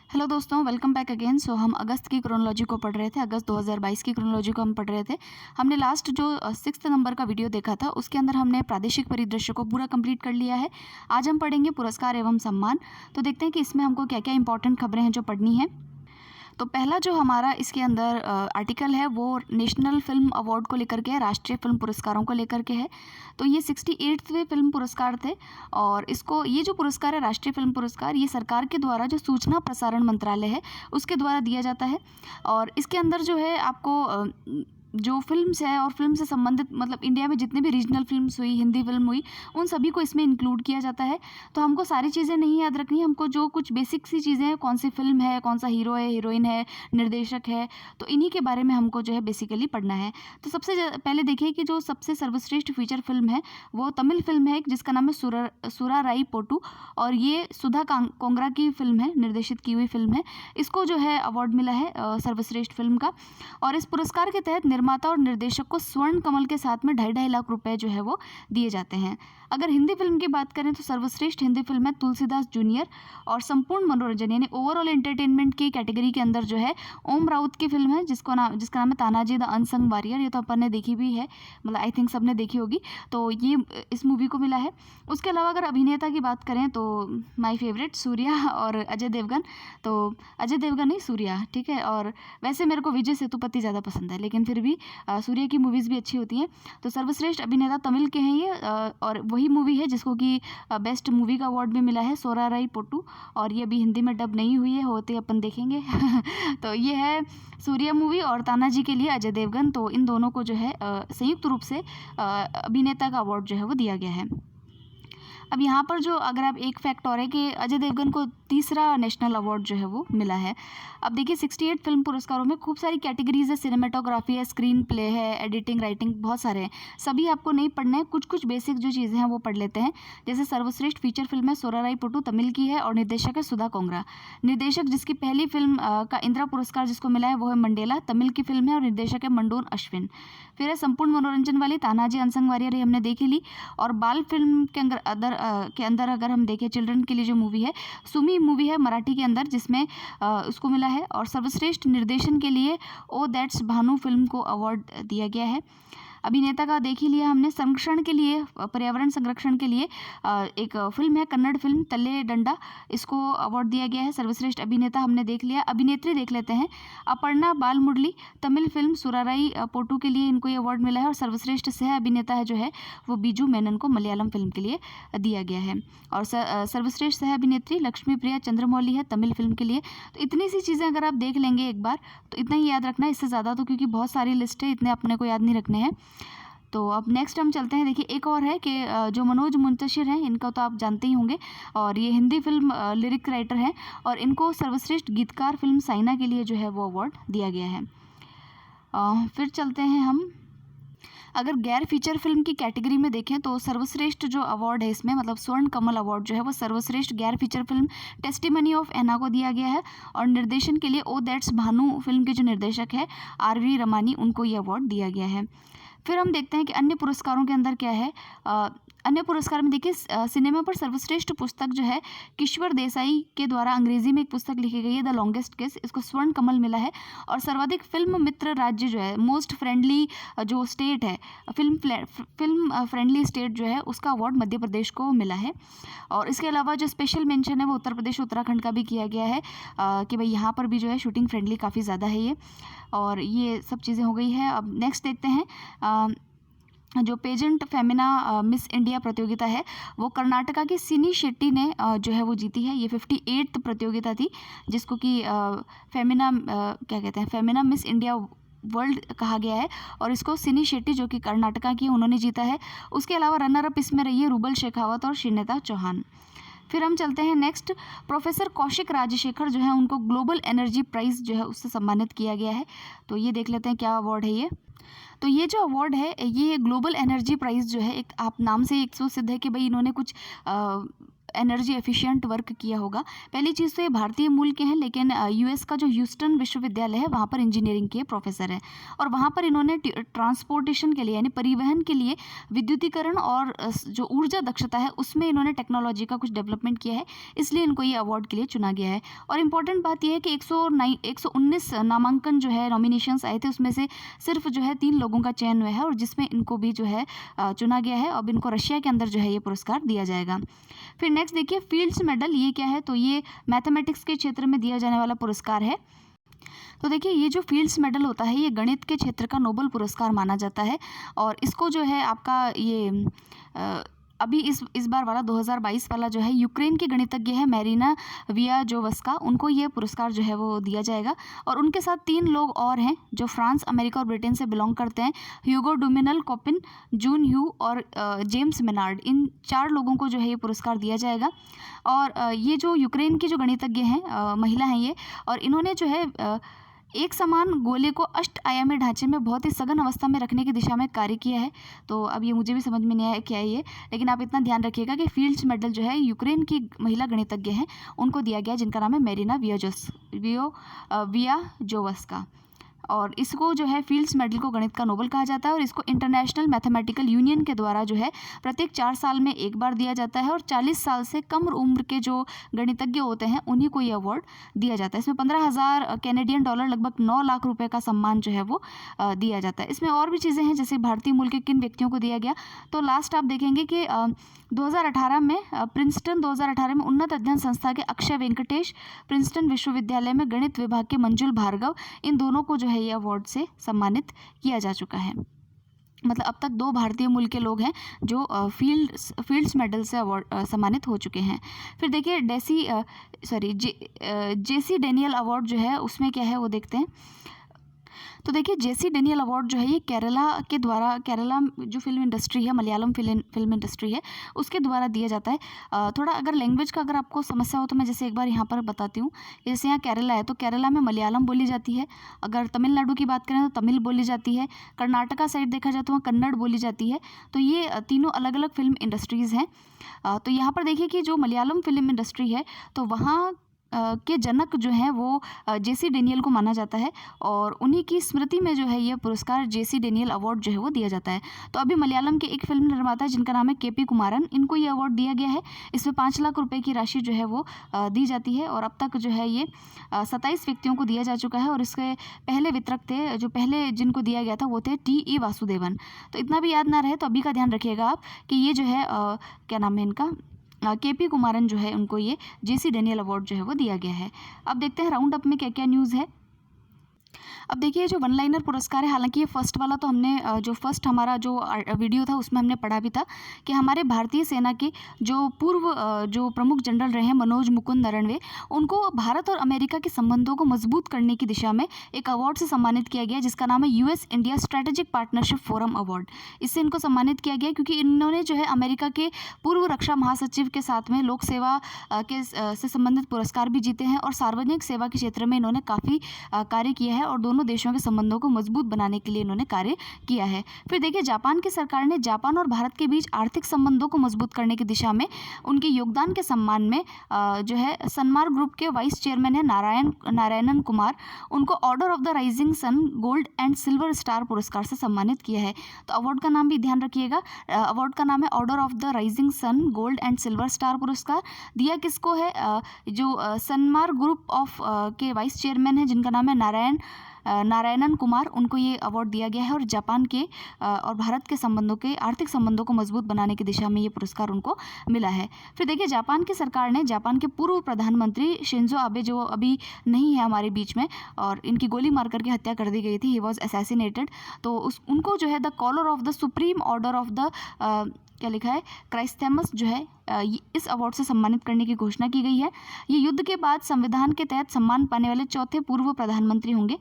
Hello दोस्तों, welcome back again. सो हम अगस्त की क्रोनोलॉजी को पढ़ रहे थे। अगस्त 2022 की क्रोनोलॉजी को हम पढ़ रहे थे। हमने लास्ट जो 6th नंबर का वीडियो देखा था उसके अंदर हमने प्रादेशिक परिदृश्य को पूरा कंप्लीट कर लिया है। आज हम पढ़ेंगे पुरस्कार एवं सम्मान। तो देखते हैं कि इसमें हमको क्या क्या इंपॉर्टेंट खबरें हैं जो पढ़नी है। तो पहला जो हमारा इसके अंदर आर्टिकल है वो नेशनल फिल्म अवार्ड को लेकर के है, राष्ट्रीय फिल्म पुरस्कारों को लेकर के है। तो ये 68वें फिल्म पुरस्कार थे और इसको ये जो पुरस्कार है राष्ट्रीय फिल्म पुरस्कार, ये सरकार के द्वारा जो सूचना प्रसारण मंत्रालय है उसके द्वारा दिया जाता है। और इसके अंदर जो है आपको जो फिल्म्स है और फिल्म से संबंधित मतलब इंडिया में जितने भी रीजनल फिल्म्स हुई, हिंदी फिल्म हुई, उन सभी को इसमें इंक्लूड किया जाता है। तो हमको सारी चीज़ें नहीं याद रखनी, हमको जो कुछ बेसिक सी चीज़ें हैं, कौन सी फिल्म है, कौन सा हीरो है, हीरोइन है, निर्देशक है, तो इन्हीं के बारे में हमको जो है बेसिकली पढ़ना है। तो सबसे पहले देखिए कि जो सबसे सर्वश्रेष्ठ फीचर फिल्म है वो तमिल फिल्म है जिसका नाम है सुराराई पोटू, और ये सुधा कोंगरा की फिल्म है, निर्देशित की हुई फिल्म है। इसको जो है अवार्ड मिला है सर्वश्रेष्ठ फिल्म का। और इस पुरस्कार के तहत निर्माता और निर्देशक को स्वर्ण कमल के साथ में 2.5 लाख रुपए जो है वो दिए जाते हैं। अगर हिंदी फिल्म की बात करें तो सर्वश्रेष्ठ हिंदी फिल्म है तुलसीदास जूनियर, और संपूर्ण मनोरंजन यानी ओवरऑल एंटरटेनमेंट की कैटेगरी के अंदर जो है ओम राउत की फिल्म है जिसका नाम है तानाजी द अनसंग वॉरियर। ये तो अपन ने देखी भी है, मतलब आई थिंक सबने देखी होगी। तो ये इस मूवी को मिला है। उसके अलावा अगर अभिनेता की बात करें तो माय फेवरेट सूर्या और अजय देवगन। तो अजय देवगन नहीं, सूर्या, ठीक है। और वैसे मेरे को विजय सेतुपति ज़्यादा पसंद है, लेकिन फिर भी सूर्या की मूवीज़ भी अच्छी होती हैं। तो सर्वश्रेष्ठ अभिनेता तमिल के हैं ये, और वही मूवी है जिसको कि बेस्ट मूवी का अवार्ड भी मिला है, सोराराई पोटू। और ये अभी हिंदी में डब नहीं हुई है, होते अपन देखेंगे। तो ये है सूर्या मूवी, और तानाजी के लिए अजय देवगन। तो इन दोनों को जो है संयुक्त रूप से अभिनेता का अवार्ड जो है वो दिया गया है। अब यहाँ पर जो अगर आप एक फैक्ट और है कि अजय देवगन को तीसरा नेशनल अवार्ड जो है वो मिला है। अब देखिए 68 फिल्म पुरस्कारों में खूब सारी कैटेगरीज है, सिनेमेटोग्राफी है, स्क्रीन प्ले है, एडिटिंग, राइटिंग, बहुत सारे हैं। सभी आपको नहीं पढ़ने हैं, कुछ कुछ बेसिक जो चीज़ें हैं वो पढ़ लेते हैं। जैसे सर्वश्रेष्ठ फीचर फिल्म है सोराराई पोटू, तमिल की है, और निर्देशक है सुधा कोंगरा। निर्देशक जिसकी पहली फिल्म का इंदिरा पुरस्कार जिसको मिला है वो है मंडेला, तमिल की फिल्म है, और निर्देशक है मंडोन अश्विन। फिर है संपूर्ण मनोरंजन वाली तानाजी अनसंग वॉरियर, ये हमने देखी ली। और बाल फिल्म के अंदर अगर हम देखें चिल्ड्रन के लिए जो मूवी है सुमी मूवी है मराठी के अंदर, जिसमें उसको मिला है। और सर्वश्रेष्ठ निर्देशन के लिए ओ दैट्स भानु फिल्म को अवार्ड दिया गया है। अभिनेता का देख ही लिया हमने। संरक्षण के लिए, पर्यावरण संरक्षण के लिए एक फिल्म है कन्नड़ फिल्म तल्ले डंडा, इसको अवार्ड दिया गया है। सर्वश्रेष्ठ अभिनेता हमने देख लिया। अभिनेत्री देख लेते हैं। अपर्णा बालमुरली, तमिल फिल्म सुराराई पोटू के लिए इनको ये अवार्ड मिला है। और सर्वश्रेष्ठ सह अभिनेता है जो है वो बीजू मेनन को मलयालम फिल्म के लिए दिया गया है। और सर्वश्रेष्ठ सह अभिनेत्री लक्ष्मी प्रिया चंद्रमौली है तमिल फिल्म के लिए। तो इतनी सी चीज़ें अगर आप देख लेंगे एक बार तो इतना ही याद रखना है, इससे ज़्यादा तो क्योंकि बहुत सारी लिस्ट है, इतने अपने को याद नहीं रखने हैं। तो अब नेक्स्ट हम चलते हैं। देखिए एक और है कि जो मनोज मुंतशिर हैं, इनका तो आप जानते ही होंगे, और ये हिंदी फिल्म लिरिक राइटर हैं, और इनको सर्वश्रेष्ठ गीतकार फिल्म साइना के लिए जो है वो अवार्ड दिया गया है। फिर चलते हैं हम, अगर गैर फीचर फिल्म की कैटेगरी में देखें तो सर्वश्रेष्ठ जो अवार्ड है इसमें, मतलब स्वर्ण कमल अवार्ड जो है वो सर्वश्रेष्ठ गैर फीचर फिल्म टेस्टिमनी ऑफ एना को दिया गया है। और निर्देशन के लिए ओ दैट्स भानु फिल्म के जो निर्देशक है आर.वी. रमानी, उनको ये अवार्ड दिया गया है। फिर हम देखते हैं कि अन्य पुरस्कारों के अंदर क्या है। अन्य पुरस्कार में देखिए सिनेमा पर सर्वश्रेष्ठ पुस्तक जो है किश्वर देसाई के द्वारा अंग्रेजी में एक पुस्तक लिखी गई है द लॉन्गेस्ट किस, इसको स्वर्ण कमल मिला है। और सर्वाधिक फिल्म मित्र राज्य जो है, मोस्ट फ्रेंडली जो स्टेट है, फिल्म फ्रेंडली स्टेट जो है, उसका अवार्ड मध्य प्रदेश को मिला है। और इसके अलावा जो स्पेशल मेंशन है वो उत्तर प्रदेश उत्तराखंड का भी किया गया है कि भाई यहाँ पर भी जो है शूटिंग फ्रेंडली काफ़ी ज़्यादा है ये। और ये सब चीज़ें हो गई है। अब नेक्स्ट देखते हैं जो पेजेंट फेमिना मिस इंडिया प्रतियोगिता है वो कर्नाटका की सिनी शेट्टी ने जो है वो जीती है। ये 58th प्रतियोगिता थी जिसको कि फेमिना क्या कहते हैं, फेमिना मिस इंडिया वर्ल्ड कहा गया है। और इसको सिनी शेट्टी जो कि कर्नाटका की है उन्होंने जीता है। उसके अलावा रनर अप इसमें रही है रूबल शेखावत और श्रीनेता चौहान। फिर हम चलते हैं नेक्स्ट, प्रोफेसर कौशिक राजशेखर जो है उनको ग्लोबल एनर्जी प्राइज़ जो है उससे सम्मानित किया गया है। तो ये देख लेते हैं क्या अवार्ड है ये। तो ये जो अवार्ड है ये ग्लोबल एनर्जी प्राइज़ जो है, एक आप नाम से एक सो सिद्ध है कि भाई इन्होंने कुछ एनर्जी एफिशिएंट वर्क किया होगा। पहली चीज़ तो ये भारतीय मूल के हैं, लेकिन यूएस का जो ह्यूस्टन विश्वविद्यालय है वहाँ पर इंजीनियरिंग के प्रोफेसर हैं और वहाँ पर इन्होंने ट्रांसपोर्टेशन के लिए यानी परिवहन के लिए विद्युतीकरण और जो ऊर्जा दक्षता है उसमें इन्होंने टेक्नोलॉजी का कुछ डेवलपमेंट किया है, इसलिए इनको ये अवार्ड के लिए चुना गया है। और इम्पॉर्टेंट बात यह है कि 119 नामांकन जो है नॉमिनेशंस आए थे, उसमें से सिर्फ जो है 3 लोगों का चयन हुआ है और जिसमें इनको भी जो है चुना गया है। अब इनको रशिया के अंदर जो है ये पुरस्कार दिया जाएगा। फिर नेक्स्ट देखिए फील्ड्स मेडल, ये क्या है, तो ये मैथमेटिक्स के क्षेत्र में दिया जाने वाला पुरस्कार है। तो देखिए ये जो फील्ड्स मेडल होता है ये गणित के क्षेत्र का नोबेल पुरस्कार माना जाता है और इसको जो है आपका ये अभी इस बार वाला 2022 वाला जो है यूक्रेन की गणितज्ञ है मैरिना वियाजोवस्का, उनको ये पुरस्कार जो है वो दिया जाएगा। और उनके साथ 3 लोग और हैं जो फ्रांस, अमेरिका और ब्रिटेन से बिलोंग करते हैं, ह्यूगो डुमिनल कोपिन, जून ह्यू और जेम्स मेनार्ड। इन 4 लोगों को जो है ये पुरस्कार दिया जाएगा। और ये जो यूक्रेन की जो गणितज्ञ हैं महिला हैं ये, और इन्होंने जो है एक समान गोले को अष्ट आयामी ढांचे में बहुत ही सघन अवस्था में रखने की दिशा में कार्य किया है। तो अब ये मुझे भी समझ में नहीं आया क्या है ये, लेकिन आप इतना ध्यान रखिएगा कि फील्ड्स मेडल जो है यूक्रेन की महिला गणितज्ञ हैं उनको दिया गया, जिनका नाम है मेरिना वियाजोवस्का। और इसको जो है फील्ड्स मेडल को गणित का नोबेल कहा जाता है और इसको इंटरनेशनल मैथमेटिकल यूनियन के द्वारा जो है प्रत्येक 4 साल में एक बार दिया जाता है और 40 साल से कम उम्र के जो गणितज्ञ होते हैं उन्हीं को ये अवार्ड दिया जाता है। इसमें 15,000 कैनेडियन डॉलर लगभग 9 लाख रुपए का सम्मान जो है वो दिया जाता है। इसमें और भी चीज़ें हैं जैसे भारतीय मूल के किन व्यक्तियों को दिया गया। तो लास्ट आप देखेंगे कि 2018 में प्रिंसटन 2018 में उन्नत अध्ययन संस्था के अक्षय वेंकटेश, प्रिंसटन विश्वविद्यालय में गणित विभाग के मंजुल भार्गव, इन दोनों को जो है ये अवार्ड से सम्मानित किया जा चुका है। मतलब अब तक 2 भारतीय मूल के लोग हैं जो फील्ड्स मेडल से अवार्ड सम्मानित हो चुके हैं। फिर देखिए जेसी डेनियल अवार्ड जो है उसमें क्या है वो देखते हैं। तो देखिए जेसी डेनियल अवार्ड जो है ये केरला के द्वारा, केरला जो फिल्म इंडस्ट्री है, मलयालम फिल्म इंडस्ट्री है, उसके द्वारा दिया जाता है। थोड़ा अगर लैंग्वेज का अगर आपको समस्या हो तो मैं जैसे एक बार यहाँ पर बताती हूँ। जैसे यहाँ केरला है तो केरला में मलयालम बोली जाती है। अगर तमिलनाडु की बात करें तो तमिल बोली जाती है। कर्नाटका साइड देखा जाए तो वहाँ कन्नड़ बोली जाती है। तो ये तीनों अलग अलग फिल्म इंडस्ट्रीज़ हैं। तो यहाँ पर देखिए कि जो मलयालम फिल्म इंडस्ट्री है तो वहाँ के जनक जो हैं वो जेसी डेनियल को माना जाता है और उन्हीं की स्मृति में जो है ये पुरस्कार जेसी डेनियल अवार्ड जो है वो दिया जाता है। तो अभी मलयालम के एक फिल्म निर्माता है जिनका नाम है केपी कुमारन, इनको ये अवार्ड दिया गया है। इसमें 5 लाख रुपए की राशि जो है वो दी जाती है और अब तक जो है ये 27 व्यक्तियों को दिया जा चुका है और इसके पहले वितरक थे, जो पहले जिनको दिया गया था वो थे टी.ई. वासुदेवन। तो इतना भी याद ना रहे तो अभी का ध्यान रखिएगा आप कि ये जो है क्या नाम है इनका, केपी कुमारन जो है उनको ये जेसी डेनियल अवार्ड जो है वो दिया गया है। अब देखते हैं राउंड अप में क्या क्या न्यूज़ है। अब देखिए जो वन लाइनर पुरस्कार है, हालांकि ये फर्स्ट वाला तो हमने जो फर्स्ट हमारा जो वीडियो था उसमें हमने पढ़ा भी था कि हमारे भारतीय सेना के जो पूर्व जो प्रमुख जनरल रहे हैं मनोज मुकुंद नरवणे, उनको भारत और अमेरिका के संबंधों को मजबूत करने की दिशा में एक अवार्ड से सम्मानित किया गया जिसका नाम है US India strategic partnership forum award. इससे इनको सम्मानित किया गया क्योंकि इन्होंने जो है अमेरिका के पूर्व रक्षा महासचिव के साथ में लोक सेवा से संबंधित पुरस्कार भी जीते हैं और सार्वजनिक सेवा के क्षेत्र में इन्होंने काफ़ी कार्य किया है और दोनों देशों के संबंधों को मजबूत बनाने के लिए इन्होंने कार्य किया है। फिर देखिए जापान की सरकार ने जापान और भारत के बीच आर्थिक संबंधों को मजबूत करने की दिशा में उनके योगदान के सम्मान में जो है सनमार्ग ग्रुप के वाइस चेयरमैन है नारायणन कुमार, उनको order of the rising sun gold and silver star पुरस्कार से सम्मानित किया है। तो अवार्ड का नाम भी ध्यान रखिएगा, अवार्ड का नाम है order of the rising sun gold and silver star पुरस्कार। दिया किसको है, जो सनमार्ग ग्रुप ऑफ के वाइस चेयरमैन है जिनका नाम है नारायणन कुमार, उनको ये अवार्ड दिया गया है और जापान के और भारत के संबंधों के आर्थिक संबंधों को मजबूत बनाने की दिशा में ये पुरस्कार उनको मिला है। फिर देखिए जापान की सरकार ने जापान के पूर्व प्रधानमंत्री शिंजो आबे, जो अभी नहीं है हमारे बीच में और इनकी गोली मार करके हत्या कर दी गई थी, ही वॉज असैसिनेटेड, तो उनको जो है the collar of the supreme order of the क्या लिखा है क्राइस्थेमस जो है इस अवार्ड से सम्मानित करने की घोषणा की गई है। ये युद्ध के बाद संविधान के तहत सम्मान पाने वाले 4थे पूर्व प्रधानमंत्री होंगे,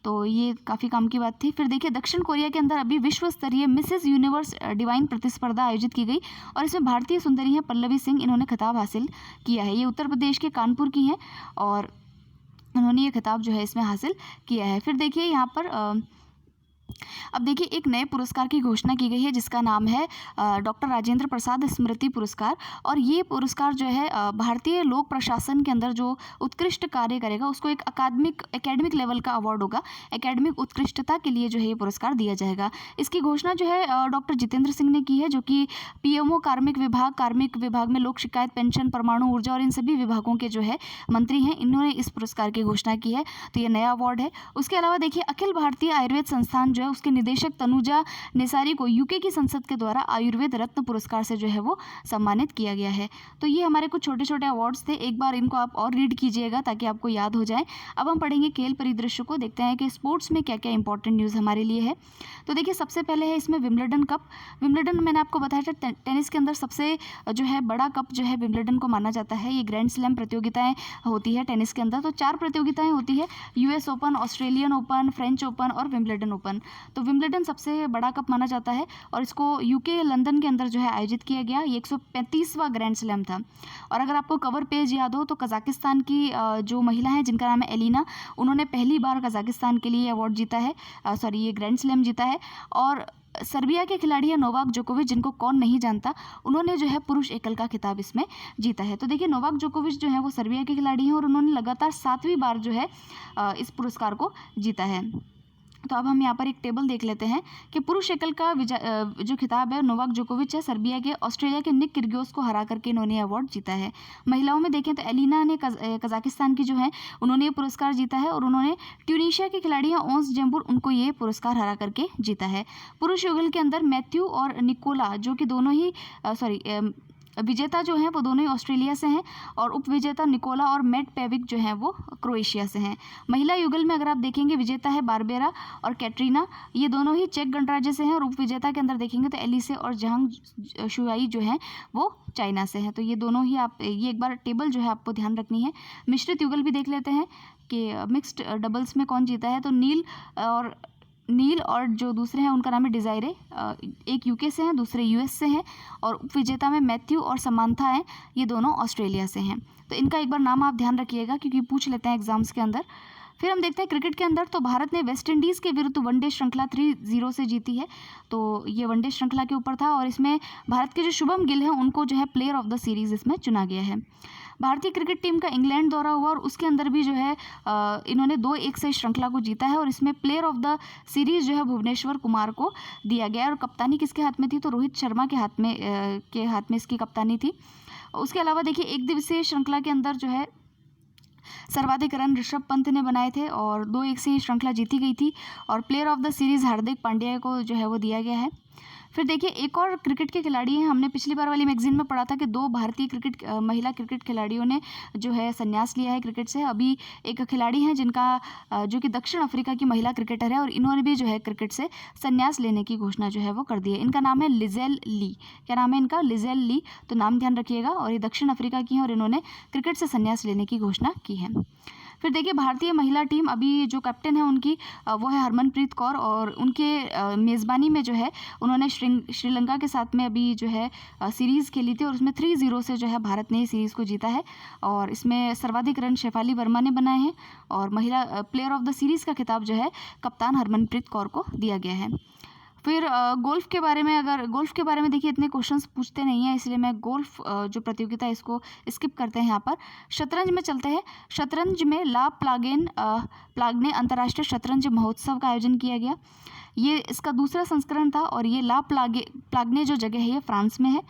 तो ये काफ़ी काम की बात थी। फिर देखिए दक्षिण कोरिया के अंदर अभी विश्व स्तरीय मिसेस यूनिवर्स डिवाइन प्रतिस्पर्धा आयोजित की गई और इसमें भारतीय सुंदरी हैं पल्लवी सिंह, इन्होंने खिताब हासिल किया है। ये उत्तर प्रदेश के कानपुर की हैं और उन्होंने ये खिताब जो है इसमें हासिल किया है। फिर देखिए यहाँ पर अब देखिए एक नए पुरस्कार की घोषणा की गई है जिसका नाम है डॉक्टर राजेंद्र प्रसाद स्मृति पुरस्कार। और ये पुरस्कार जो है भारतीय लोक प्रशासन के अंदर जो उत्कृष्ट कार्य करेगा उसको एक एकेडमिक लेवल का अवार्ड होगा। एकेडमिक उत्कृष्टता के लिए जो है ये पुरस्कार दिया जाएगा। इसकी घोषणा जो है डॉक्टर जितेंद्र सिंह ने की है, जो कि पीएमओ कार्मिक विभाग में लोक शिकायत, पेंशन, परमाणु ऊर्जा और इन सभी विभागों के जो है मंत्री हैं। इन्होंने इस पुरस्कार की घोषणा की है, तो ये नया अवार्ड है। उसके अलावा देखिए अखिल भारतीय आयुर्वेद संस्थान जो है उसके निदेशक तनुजा नेसारी को यूके की संसद के द्वारा आयुर्वेद रत्न पुरस्कार से जो है वो सम्मानित किया गया है। तो ये हमारे कुछ छोटे छोटे अवार्ड्स थे, एक बार इनको आप और रीड कीजिएगा ताकि आपको याद हो जाए। अब हम पढ़ेंगे खेल परिदृश्य को, देखते हैं कि स्पोर्ट्स में क्या क्या इंपॉर्टेंट न्यूज़ हमारे लिए है। तो देखिए सबसे पहले है इसमें विंबलडन कप। विंबलडन मैंने आपको बताया था टेनिस के अंदर सबसे जो है बड़ा कप जो है विंबलडन को माना जाता है। ये ग्रैंड स्लैम प्रतियोगिताएं होती है टेनिस के अंदर। तो 4 प्रतियोगिताएं होती है, US open, Australian open, French open और विंबलडन ओपन। तो विंबलडन सबसे बड़ा कप माना जाता है और इसको यूके लंदन के अंदर जो है आयोजित किया गया। ये 135वां ग्रैंड स्लैम था। और अगर आपको कवर पेज याद हो तो कजाकिस्तान की जो महिला हैं जिनका नाम है एलिना, उन्होंने पहली बार कजाकिस्तान के लिए अवार्ड जीता है, ये ग्रैंड स्लैम जीता है। और सर्बिया के खिलाड़ी है नोवाक जोकोविच, जिनको कौन नहीं जानता, उन्होंने जो है पुरुष एकल का खिताब इसमें जीता है। तो देखिए नोवाक जोकोविच जो है वो सर्बिया के खिलाड़ी हैं और उन्होंने लगातार 7वीं बार जो है इस पुरस्कार को जीता है। तो अब हम यहाँ पर एक टेबल देख लेते हैं कि पुरुष एकल का जो खिताब है नोवाक जोकोविच है सर्बिया के ऑस्ट्रेलिया के निक किर्गियोस को हरा करके इन्होंने अवार्ड जीता है। महिलाओं में देखें तो एलिना ने कजाकिस्तान की जो है उन्होंने ये पुरस्कार जीता है और उन्होंने ट्यूनीशिया के खिलाड़ी हैं ओंस जम्बूर, उनको ये पुरस्कार हरा करके जीता है। पुरुष युगल के अंदर मैथ्यू और निकोला जो कि दोनों ही विजेता जो हैं वो दोनों ही ऑस्ट्रेलिया से हैं और उपविजेता निकोला और मैट पेविक जो हैं वो क्रोएशिया से हैं। महिला युगल में अगर आप देखेंगे विजेता है बारबेरा और कैटरीना, ये दोनों ही चेक गणराज्य से हैं। और उपविजेता के अंदर देखेंगे तो एलिसे और जहांग शुआई जो हैं वो चाइना से हैं। तो ये दोनों ही ये एक बार टेबल जो है आपको ध्यान रखनी है। मिश्रित युगल भी देख लेते हैं कि मिक्स्ड डबल्स में कौन जीता है। तो नील और जो दूसरे हैं उनका नाम है डिज़ायरे, एक यूके से हैं, दूसरे यूएस से हैं। और उपविजेता में मैथ्यू और समांथा हैं, ये दोनों ऑस्ट्रेलिया से हैं। तो इनका एक बार नाम आप ध्यान रखिएगा क्योंकि पूछ लेते हैं एग्जाम्स के अंदर। फिर हम देखते हैं क्रिकेट के अंदर, तो भारत ने वेस्ट इंडीज़ के विरुद्ध वनडे श्रृंखला 3-0 से जीती है। तो ये वनडे श्रृंखला के ऊपर था और इसमें भारत के जो शुभम गिल हैं उनको जो है प्लेयर ऑफ द सीरीज़ इसमें चुना गया है। भारतीय क्रिकेट टीम का इंग्लैंड दौरा हुआ और उसके अंदर भी जो है इन्होंने 2-1 से श्रृंखला को जीता है और इसमें प्लेयर ऑफ द सीरीज़ जो है भुवनेश्वर कुमार को दिया गया। और कप्तानी किसके हाथ में थी, तो रोहित शर्मा के हाथ में इसकी कप्तानी थी। उसके अलावा देखिए एक दिवसीय श्रृंखला के अंदर जो है सर्वाधिक रन ऋषभ पंत ने बनाए थे और 2-1 से ये श्रृंखला जीती गई थी। और player of the series Hardik Pandya को जो है वो दिया गया है। फिर देखिए एक और क्रिकेट के खिलाड़ी हैं, हमने पिछली बार वाली मैगजीन में पढ़ा था कि 2 भारतीय महिला क्रिकेट खिलाड़ियों ने जो है संन्यास लिया है क्रिकेट से। अभी एक खिलाड़ी हैं जिनका जो कि दक्षिण अफ्रीका की महिला क्रिकेटर है और इन्होंने भी जो है क्रिकेट से संन्यास लेने की घोषणा जो है वो कर दी है। इनका नाम है लिजेल ली। क्या नाम है इनका? लिजेल ली। तो नाम ध्यान रखिएगा। और ये दक्षिण अफ्रीका की हैं और इन्होंने क्रिकेट से संन्यास लेने की घोषणा की है। फिर देखिए भारतीय महिला टीम अभी जो कैप्टन है उनकी वो है हरमनप्रीत कौर और उनके मेज़बानी में जो है उन्होंने श्रीलंका के साथ में अभी जो है सीरीज़ खेली थी और उसमें 3-0 से जो है भारत ने सीरीज़ को जीता है। और इसमें सर्वाधिक रन शेफाली वर्मा ने बनाए हैं और महिला प्लेयर ऑफ द सीरीज़ का खिताब जो है कप्तान हरमनप्रीत कौर को दिया गया है। फिर गोल्फ़ के बारे में देखिए इतने क्वेश्चंस पूछते नहीं हैं, इसलिए मैं गोल्फ़ जो प्रतियोगिता है इसको स्किप करते हैं। यहाँ पर शतरंज में चलते हैं। शतरंज में ला प्लागने अंतर्राष्ट्रीय शतरंज महोत्सव का आयोजन किया गया। ये इसका दूसरा संस्करण था और ये ला प्लागने जो जगह है ये फ्रांस में है।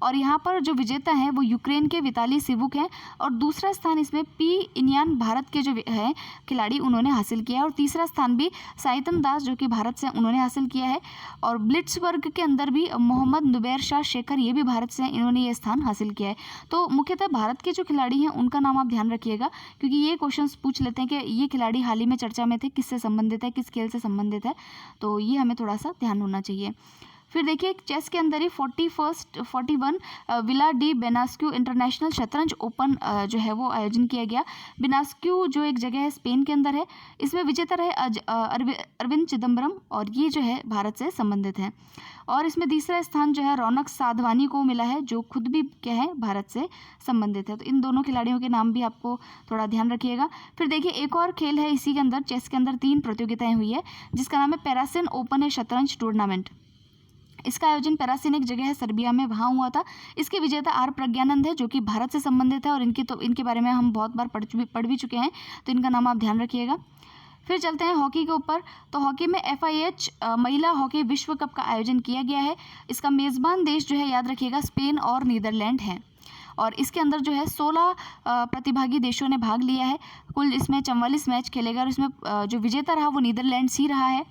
और यहाँ पर जो विजेता हैं वो यूक्रेन के विताली सिवुक हैं और दूसरा स्थान इसमें पी इनियान भारत के जो है खिलाड़ी उन्होंने हासिल किया है। और तीसरा स्थान भी साइतन दास जो कि भारत से उन्होंने हासिल किया है। और ब्लिट्सबर्ग के अंदर भी मोहम्मद नुबैर शाह शेखर ये भी भारत से हैं, इन्होंने ये स्थान हासिल किया है। तो मुख्यतः भारत के जो खिलाड़ी हैं उनका नाम आप ध्यान रखिएगा क्योंकि ये क्वेश्चन पूछ लेते हैं कि ये खिलाड़ी हाल ही में चर्चा में थे, किससे संबंधित है, किस खेल से संबंधित है, तो ये हमें थोड़ा सा ध्यान होना चाहिए। फिर देखिए चेस के अंदर ही 41 विला डी बेनास्क्यू इंटरनेशनल शतरंज ओपन जो है वो आयोजन किया गया। बेनास्क्यू जो एक जगह है स्पेन के अंदर है। इसमें विजेता रहे अरविंद चिदम्बरम और ये जो है भारत से संबंधित है। और इसमें तीसरा स्थान जो है रौनक साधवानी को मिला है, जो खुद भी क्या है भारत से संबंधित है। तो इन दोनों खिलाड़ियों के नाम भी आपको थोड़ा ध्यान रखिएगा। फिर देखिए एक और खेल है इसी के अंदर, चेस के अंदर 3 प्रतियोगिताएं हुई है जिसका नाम है पैरासिन ओपन है शतरंज टूर्नामेंट। इसका आयोजन पैरासिन एक जगह है सर्बिया में, वहाँ हुआ था। इसके विजेता आर प्रज्ञानंद है जो कि भारत से संबंधित है और इनके बारे में हम बहुत बार पढ़ भी चुके हैं, तो इनका नाम आप ध्यान रखिएगा। फिर चलते हैं हॉकी के ऊपर। तो हॉकी में FIH महिला हॉकी विश्व कप का आयोजन किया गया है। इसका मेज़बान देश जो है याद रखिएगा स्पेन और नीदरलैंड है। और इसके अंदर जो है 16 प्रतिभागी देशों ने भाग लिया है। कुल इसमें 44 मैच खेलेगा और इसमें जो विजेता रहा वो नीदरलैंड्स ही रहा है।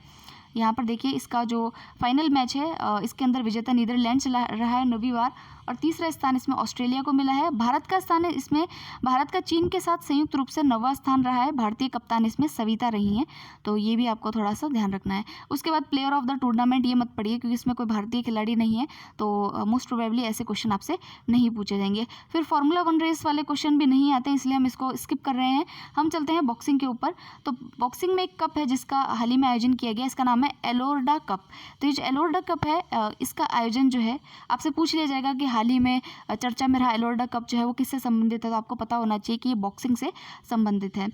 यहाँ पर देखिए इसका जो फाइनल मैच है इसके अंदर विजेता नीदरलैंड्स रहा है 9वीं बार और तीसरा स्थान इसमें ऑस्ट्रेलिया को मिला है। भारत का स्थान है इसमें, भारत का चीन के साथ संयुक्त रूप से 9वां स्थान रहा है। भारतीय कप्तान इसमें सविता रही हैं, तो ये भी आपको थोड़ा सा ध्यान रखना है। उसके बाद प्लेयर ऑफ द टूर्नामेंट ये मत पढ़िए क्योंकि इसमें कोई भारतीय खिलाड़ी नहीं है, तो मोस्ट प्रोबेबली ऐसे क्वेश्चन आपसे नहीं पूछे जाएंगे। फिर फार्मूला 1 रेस वाले क्वेश्चन भी नहीं आते इसलिए हम इसको स्किप कर रहे हैं। हम चलते हैं बॉक्सिंग के ऊपर। तो बॉक्सिंग में एक कप है जिसका हाल ही में आयोजन किया गया, इसका नाम है एलोर्डा कप। तो ये जो एलोर्डा कप है इसका आयोजन जो है आपसे पूछ लिया जाएगा कि हाल ही में चर्चा में रहा एलोर्डा कप जो है वो किससे संबंधित है, तो आपको पता होना चाहिए कि ये बॉक्सिंग से संबंधित है।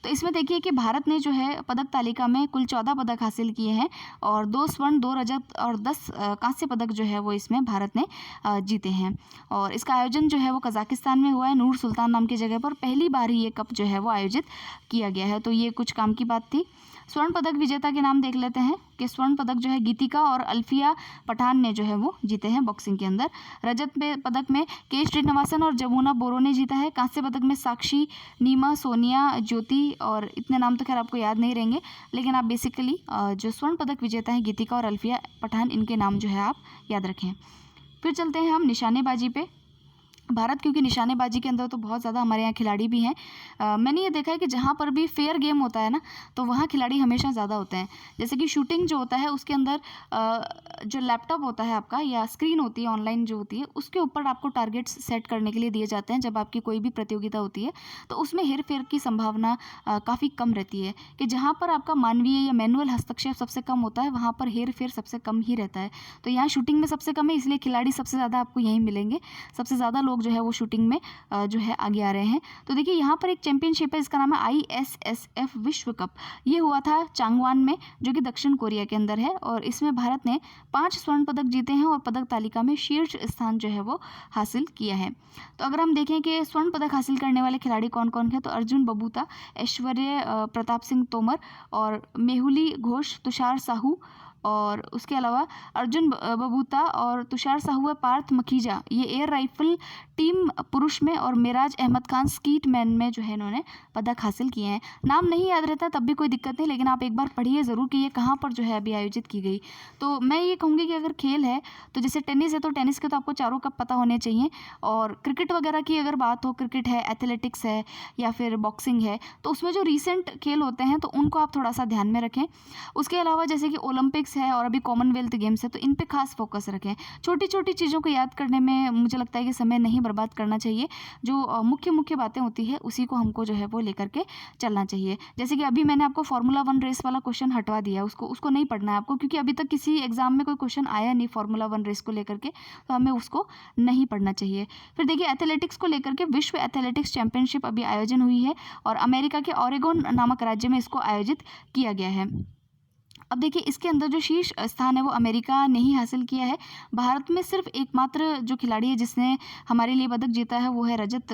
तो इसमें देखिए कि भारत ने जो है पदक तालिका में कुल 14 पदक हासिल किए हैं और 2 स्वर्ण 2 रजत और 10 कांस्य पदक जो है वो इसमें भारत ने जीते हैं। और इसका आयोजन जो है वो कजाकिस्तान में हुआ है, नूर सुल्तान नाम की जगह पर। पहली बार ही ये कप जो है वो आयोजित किया गया है। तो ये कुछ काम की बात थी। स्वर्ण पदक विजेता के नाम देख लेते हैं कि स्वर्ण पदक जो है गीतिका और अल्फिया पठान ने जो है वो जीते हैं बॉक्सिंग के अंदर। रजत पदक में के श्रीनिवासन और जमुना बोरो ने जीता है। कांस्य पदक में साक्षी, नीमा, सोनिया, ज्योति और इतने नाम तो खैर आपको याद नहीं रहेंगे, लेकिन आप बेसिकली जो स्वर्ण पदक विजेता हैं गीतिका और अल्फिया पठान, इनके नाम जो है आप याद रखें। फिर चलते हैं हम निशानेबाजी पे। भारत क्योंकि निशानेबाजी के अंदर तो बहुत ज़्यादा हमारे यहाँ खिलाड़ी भी हैं। मैंने ये देखा है कि जहाँ पर भी फेयर गेम होता है ना तो वहाँ खिलाड़ी हमेशा ज़्यादा होते हैं। जैसे कि शूटिंग जो होता है उसके अंदर जो लैपटॉप होता है आपका या स्क्रीन होती है ऑनलाइन जो होती है उसके ऊपर आपको टारगेट्स सेट करने के लिए दिए जाते हैं। जब आपकी कोई भी प्रतियोगिता होती है तो उसमें हेर फेर की संभावना काफ़ी कम रहती है कि जहाँ पर आपका मानवीय या मैनुअल हस्तक्षेप सबसे कम होता है वहाँ पर हेर फेर सबसे कम ही रहता है। तो यहाँ शूटिंग में सबसे कम है इसलिए खिलाड़ी सबसे ज़्यादा आपको यहीं मिलेंगे। सबसे ज़्यादा लोग जो है वो शूटिंग में जो है आगे आ रहे हैं। तो देखिए यहाँ पर एक चैंपियनशिप है, इसका नाम है ISSF विश्व कप। ये हुआ था चांगवान में जो कि दक्षिण कोरिया के अंदर है और इसमें भारत ने 5 स्वर्ण पदक जीते हैं और पदक तालिका में शीर्ष स्थान जो है वो हासिल किया है। तो अगर हम देखें कि स्वर्ण पदक हासिल करने वाले खिलाड़ी कौन कौन हैं तो अर्जुन बबूता, ऐश्वर्य प्रताप सिंह तोमर और मेहुली घोष, तुषार साहू और उसके अलावा अर्जुन बबूता और तुषार साहू व पार्थ मखीजा ये एयर राइफल टीम पुरुष में और मेराज अहमद खान स्कीट मैन में जो है इन्होंने पदक हासिल किए हैं। नाम नहीं याद रहता तब भी कोई दिक्कत नहीं, लेकिन आप एक बार पढ़िए ज़रूर कि ये कहाँ पर जो है अभी आयोजित की गई। तो मैं ये कहूँगी कि अगर खेल है तो जैसे टेनिस है तो टेनिस के तो आपको चारों कप पता होने चाहिए। और क्रिकेट वगैरह की अगर बात हो, क्रिकेट है, एथलेटिक्स है या फिर बॉक्सिंग है, तो उसमें जो रिसेंट खेल होते हैं तो उनको आप थोड़ा सा ध्यान में रखें। उसके अलावा जैसे कि ओलंपिक्स है और अभी कॉमनवेल्थ गेम्स है तो इन पे खास फोकस रखें। छोटी छोटी चीज़ों को याद करने में मुझे लगता है कि समय नहीं बर्बाद करना चाहिए। जो मुख्य मुख्य बातें होती है उसी को हमको जो है वो लेकर के चलना चाहिए। जैसे कि अभी मैंने आपको फार्मूला 1 रेस वाला क्वेश्चन हटवा दिया, उसको नहीं पढ़ना है आपको क्योंकि अभी तक किसी एग्जाम में कोई क्वेश्चन आया नहीं फार्मूला 1 रेस को लेकर के, तो हमें उसको नहीं पढ़ना चाहिए। फिर देखिए एथलेटिक्स को लेकर के विश्व एथलेटिक्स चैंपियनशिप अभी आयोजन हुई है और अमेरिका के ऑरेगोन नामक राज्य में इसको आयोजित किया गया है। अब देखिए इसके अंदर जो शीर्ष स्थान है वो अमेरिका ने ही हासिल किया है। भारत में सिर्फ एकमात्र जो खिलाड़ी है जिसने हमारे लिए पदक जीता है वो है रजत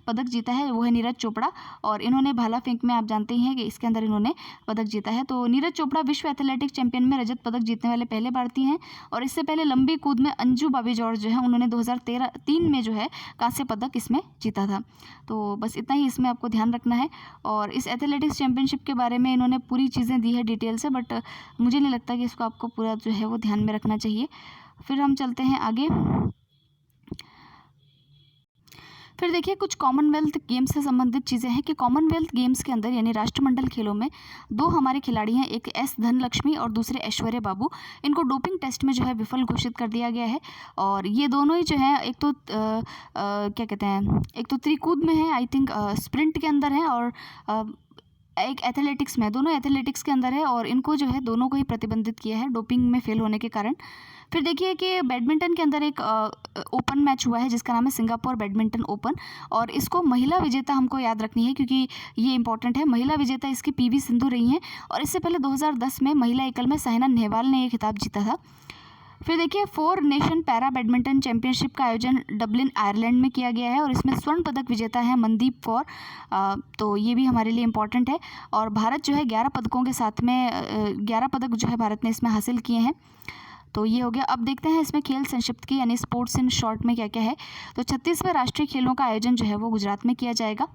पदक जीता है, वो है नीरज चोपड़ा। और इन्होंने भाला फेंक में आप जानते हैं कि इसके अंदर इन्होंने पदक जीता है। तो नीरज चोपड़ा विश्व एथलेटिक्स चैंपियन में रजत पदक जीतने वाले पहले भारतीय हैं। और इससे पहले लंबी कूद में अंजू बाबी जॉर्ज जो है उन्होंने 2003 में जो है कांस्य पदक इसमें जीता था। तो बस इतना ही इसमें आपको ध्यान रखना है। और इस एथलेटिक्स चैंपियनशिप के बारे में इन्होंने पूरी चीज़ें दी है डिटेल से, बट मुझे नहीं लगता कि इसको आपको पूरा जो है वो ध्यान में रखना चाहिए। फिर हम चलते हैं आगे। फिर देखिए कुछ कॉमनवेल्थ गेम्स से संबंधित चीज़ें हैं कि कॉमनवेल्थ गेम्स के अंदर यानी राष्ट्रमंडल खेलों में 2 हमारे खिलाड़ी हैं, एक एस धनलक्ष्मी और दूसरे ऐश्वर्या बाबू। इनको डोपिंग टेस्ट में जो है विफल घोषित कर दिया गया है और ये दोनों ही जो है एक तो क्या कहते हैं, एक तो त्रिकूद में है, आई थिंक स्प्रिंट के अंदर है और एक एथलेटिक्स में, दोनों एथलेटिक्स के अंदर है और इनको जो है दोनों को ही प्रतिबंधित किया है डोपिंग में फेल होने के कारण। फिर देखिए कि बैडमिंटन के अंदर एक ओपन मैच हुआ है जिसका नाम है सिंगापुर बैडमिंटन ओपन और इसको महिला विजेता हमको याद रखनी है क्योंकि ये इंपॉर्टेंट है। महिला विजेता इसकी पीवी सिंधु रही हैं और इससे पहले 2010 में महिला एकल में साइना नेहवाल ने ये खिताब जीता था। फिर देखिए 4 नेशन पैरा बैडमिंटन चैंपियनशिप का आयोजन डबलिन आयरलैंड में किया गया है और इसमें स्वर्ण पदक विजेता है मनदीप कौर, तो ये भी हमारे लिए इम्पॉर्टेंट है और भारत जो है 11 पदकों के साथ में 11 पदक जो है भारत ने इसमें हासिल किए हैं। तो ये हो गया। अब देखते हैं इसमें खेल संक्षिप्त की यानी स्पोर्ट्स इन शॉर्ट में क्या क्या है। तो 36वें राष्ट्रीय खेलों का आयोजन जो है वो गुजरात में किया जाएगा।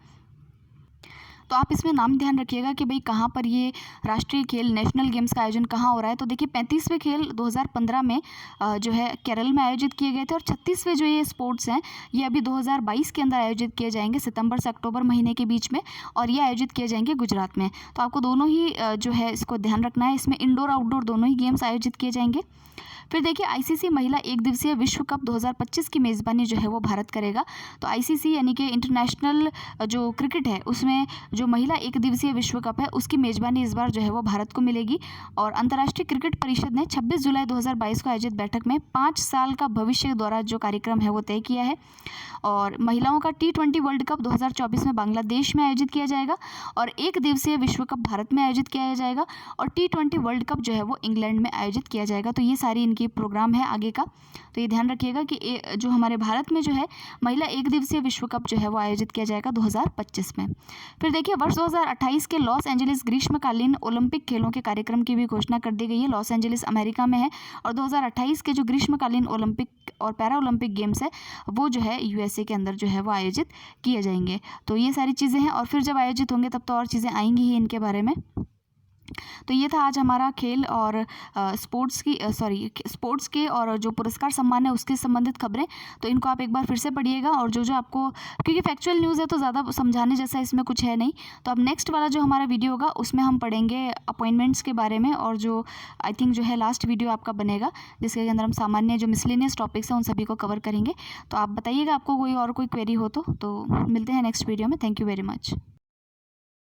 तो आप इसमें नाम ध्यान रखिएगा कि भाई कहाँ पर ये राष्ट्रीय खेल नेशनल गेम्स का आयोजन कहाँ हो रहा है। तो देखिए 35वें खेल 2015 में जो है केरल में आयोजित किए गए थे और 36वें जो ये स्पोर्ट्स हैं ये अभी 2022 के अंदर आयोजित किए जाएंगे सितंबर से अक्टूबर महीने के बीच में और ये आयोजित किए जाएंगे गुजरात में। तो आपको दोनों ही जो है इसको ध्यान रखना है, इसमें इंडोर आउटडोर दोनों ही गेम्स आयोजित किए जाएंगे। फिर देखिए आईसीसी महिला एक दिवसीय विश्व कप 2025 की मेज़बानी जो है वो भारत करेगा। तो आईसीसी यानी कि इंटरनेशनल जो क्रिकेट है उसमें जो महिला एक दिवसीय विश्व कप है उसकी मेज़बानी इस बार जो है वो भारत को मिलेगी और अंतर्राष्ट्रीय क्रिकेट परिषद ने 26 जुलाई 2022 को आयोजित बैठक में 5 साल का भविष्य द्वारा जो कार्यक्रम है वो तय किया है और महिलाओं का T20 वर्ल्ड कप 2024 में बांग्लादेश में आयोजित किया जाएगा और एक दिवसीय विश्व कप भारत में आयोजित किया जाएगा और T20 वर्ल्ड कप जो है वो इंग्लैंड में आयोजित किया जाएगा। तो ये सारी इनकी प्रोग्राम है आगे का। तो ये ध्यान रखिएगा कि जो हमारे भारत में जो है महिला एक दिवसीय विश्व कप जो है वो आयोजित किया जाएगा 2025 में। फिर देखिए वर्ष 2028 के लॉस एंजलिस ग्रीष्मकालीन ओलंपिक खेलों के कार्यक्रम की भी घोषणा कर दी गई है। लॉस एंजलिस अमेरिका में है और 2028 के जो ग्रीष्मकालीन ओलंपिक और पैरा ओलंपिक गेम्स है वो जो है यूएसए के अंदर जो है वो आयोजित किए जाएंगे। तो ये सारी चीज़ें हैं और फिर जब आयोजित होंगे तब तो और चीज़ें आएंगी ही इनके बारे में। तो ये था आज हमारा खेल और स्पोर्ट्स के और जो पुरस्कार सम्मान है उसके संबंधित खबरें। तो इनको आप एक बार फिर से पढ़िएगा और जो आपको, क्योंकि फैक्चुअल न्यूज़ है तो ज़्यादा समझाने जैसा इसमें कुछ है नहीं। तो अब नेक्स्ट वाला जो हमारा वीडियो होगा उसमें हम पढ़ेंगे अपॉइंटमेंट्स के बारे में और जो आई थिंक जो है लास्ट वीडियो आपका बनेगा जिसके अंदर हम सामान्य जो मिसलेनियस टॉपिक्स हैं उन सभी को कवर करेंगे। तो आप बताइएगा आपको कोई और कोई क्वेरी हो तो मिलते हैं नेक्स्ट वीडियो में। Thank you very much.